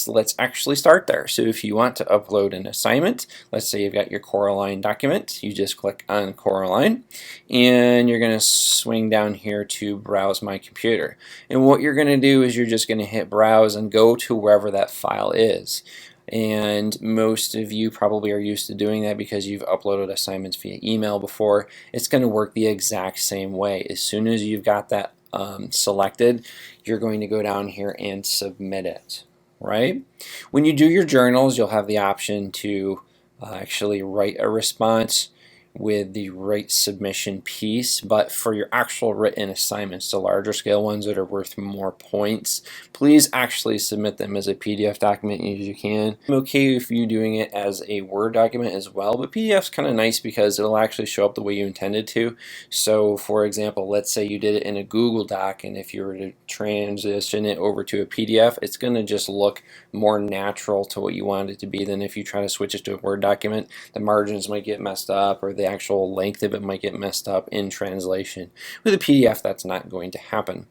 So let's actually start there. So if you want to upload an assignment, let's say you've got your Coraline document, you just click on Coraline and you're going to swing down here to Browse My Computer. And what you're going to do is you're just going to hit Browse and go to wherever that file is. And most of you probably are used to doing that because you've uploaded assignments via email before. It's going to work the exact same way. As soon as you've got that selected, you're going to go down here and submit it. Right? When you do your journals, you'll have the option to actually write a response with the right submission piece, but for your actual written assignments, the larger scale ones that are worth more points, please actually submit them as a PDF document as you can. I'm okay if you doing it as a Word document as well, but PDF's kind of nice because it'll actually show up the way you intended to. So for example, let's say you did it in a Google Doc, and if you were to transition it over to a PDF, it's going to just look more natural to what you want it to be than if you try to switch it to a Word document. The margins might get messed up, or the actual length of it might get messed up in translation. With a PDF, that's not going to happen.